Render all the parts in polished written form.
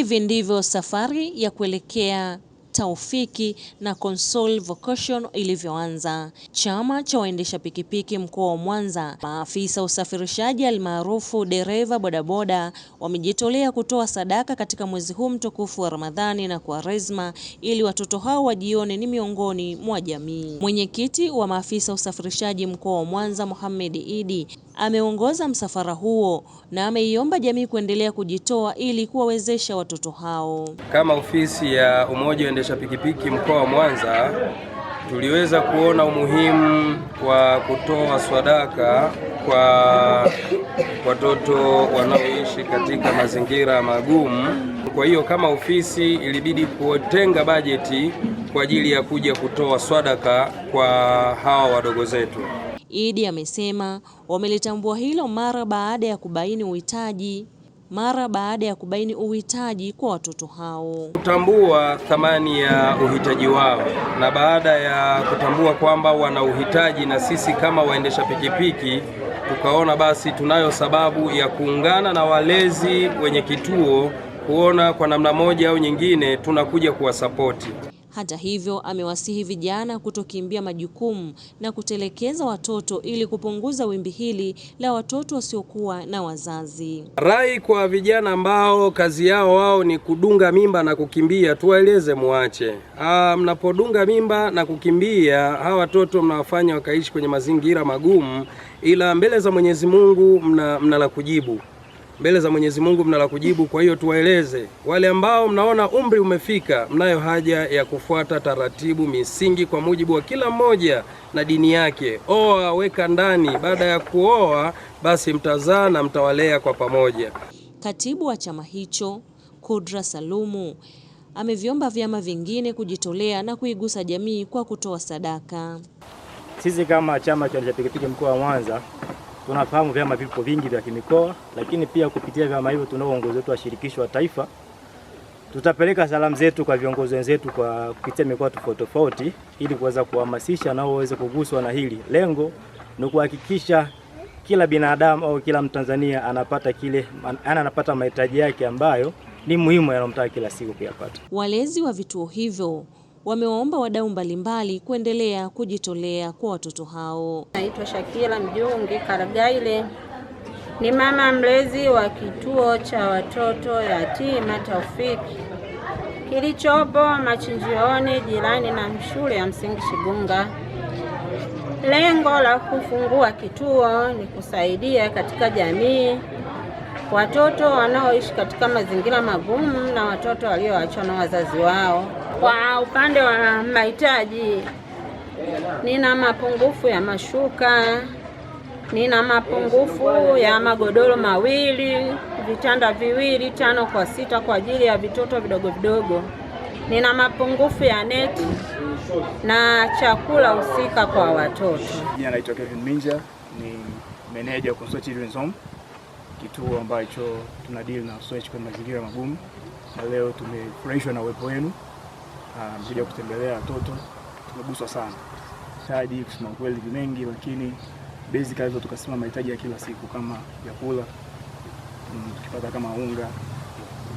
Hivi ndivyo safari ya kuelekea Taufiki na Console Vocation ilivyoanza. Chama cha waendesha pikipiki mkoa wa Mwanza, maafisa usafirishaji almaarufu dereva bodaboda wamejitolea kutoa sadaka katika mwezi huu mtukufu wa Ramadhani na Kwaresma ili watoto hao wajione ni miongoni mwa jamii. Mwenyekiti wa maafisa usafirishaji mkoa wa Mwanza, Mohamed Idi, ameongoza msafara huo na ameiomba jamii kuendelea kujitoa ili kuwawezesha watoto hao. Kama ofisi ya umoja wa waendesha pikipiki mkoa wa Mwanza, tuliweza kuona umuhimu wa kutoa sadaka kwa watoto wanaoishi katika mazingira magumu. Kwa hiyo kama ofisi ilibidi kutenga bajeti kwa ajili ya kuja kutoa sadaka kwa hawa wadogo zetu. Idi amesema wamelitambua hilo mara baada ya kubaini uhitaji kwa watoto hao. Kutambua thamani ya uhitaji wao, na baada ya kutambua kwamba wana uhitaji, na sisi kama waendesha pikipiki tukaona basi tunayo sababu ya kuungana na walezi wenye kituo kuona kwa namna moja au nyingine tunakuja kuwasapoti. Hata hivyo, amewasihi vijana kutokimbia majukumu na kutelekeza watoto ili kupunguza wimbi hili la watoto wasiokuwa na wazazi. Rai kwa vijana ambao kazi yao wao ni kudunga mimba na kukimbia, tuwaeleze muache. Mnapodunga mimba na kukimbia, hawa watoto mnawafanya wakaishi kwenye mazingira magumu, ila mbele za Mwenyezi Mungu mna la kujibu. Mbele za Mwenyezi Mungu mna la kujibu. Kwa hiyo tuwaeleze wale ambao mnaona umri umefika, mnayo haja ya kufuata taratibu misingi kwa mujibu wa kila mmoja na dini yake. Oa, weka ndani, baada ya kuoa basi mtazaa na mtawalea kwa pamoja. Katibu wa chama hicho, Kudra Salumu, ameviomba vyama vingine kujitolea na kuigusa jamii kwa kutoa sadaka. Sisi kama chama cha pikipiki mkoa wa Mwanza tunafahamu vyama vipo vingi vya kimikoa, lakini pia kupitia vyama hivyo tunao uongozi wetu wa shirikisho wa taifa. Tutapeleka salamu zetu kwa viongozi wenzetu kwa kupitia mikoa tofauti tofauti ili kuweza kuhamasisha nao waweze kuguswa na hili. Lengo ni kuhakikisha kila binadamu au kila Mtanzania anapata mahitaji yake ambayo ni muhimu yanayomtaka kila siku kuyapata. Walezi wa vituo hivyo wamewaomba wadau mbalimbali kuendelea kujitolea kwa watoto hao. Naitwa Shakila Mjungi Karagaile, ni mama mlezi wa kituo cha watoto yatima Taufiki kilichopo Machinjioni, jirani na shule ya msingi Shigunga. Lengo la kufungua kituo ni kusaidia katika jamii watoto wanaoishi katika mazingira magumu na watoto walioachwa na wazazi wao. Kwa upande wa mahitaji, nina mapungufu ya mashuka, nina mapungufu ya magodoro mawili, vitanda viwili 5 kwa 6 kwa ajili ya vitoto vidogo vidogo. Nina mapungufu ya neti na chakula husika kwa watoto. Jina naitwa Kevin Minja, ni meneja wa Console Children's Home, kituo ambacho tunadili na watoto kwa mazingira magumu, na leo tumefurahishwa na uwepo wenu. Mkuja kutembelea watoto, tumeguswa sana. Hadi kusema kweli ni mengi, lakini basically hizo tukasema mahitaji ya kila siku kama vyakula, tukipata kama unga,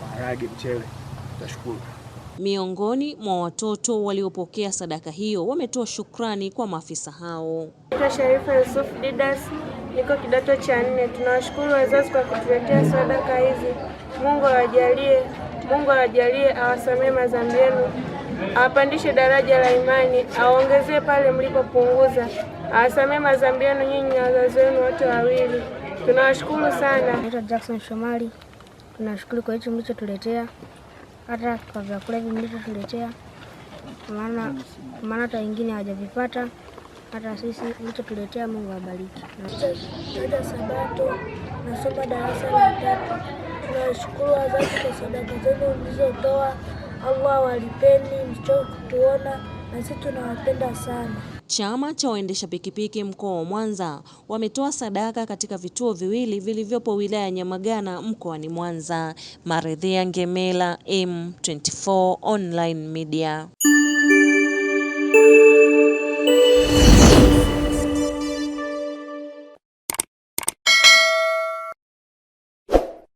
maharage, mchele, tutashukuru. Miongoni mwa watoto waliopokea sadaka hiyo wametoa shukrani kwa maafisa hao. Naitwa Sharifa Yusuf Didas, niko kidato cha 4. Tunawashukuru wazazi kwa kutuletea sadaka hizi. Mungu awajalie, awasamee madhambi yenu, awapandishe daraja la imani, awaongezee pale mlipopunguza, awasamee madhambi yenu nyinyi na wazazi wenu wote wawili. Tunawashukuru sana. Naitwa Jackson Shomari. Tunashukuru kwa hicho mlichotuletea, hata kwa vyakula hivi mlichotuletea, maana hata wengine hawajavipata, hata sisi mlichotuletea. Mungu awabariki. Naitwa Sabato, nasoma darasa la 3. Tunashukuru wazazi kwa sadaka zenu mlizotoa. Allah walipeni, msichoke kutuona, na sisi tunawapenda sana. Chama cha waendesha pikipiki mkoa wa Mwanza wametoa sadaka katika vituo viwili vilivyopo wilaya ya Nyamagana mkoani Mwanza. Maridhia Ngemela, M24 Online Media.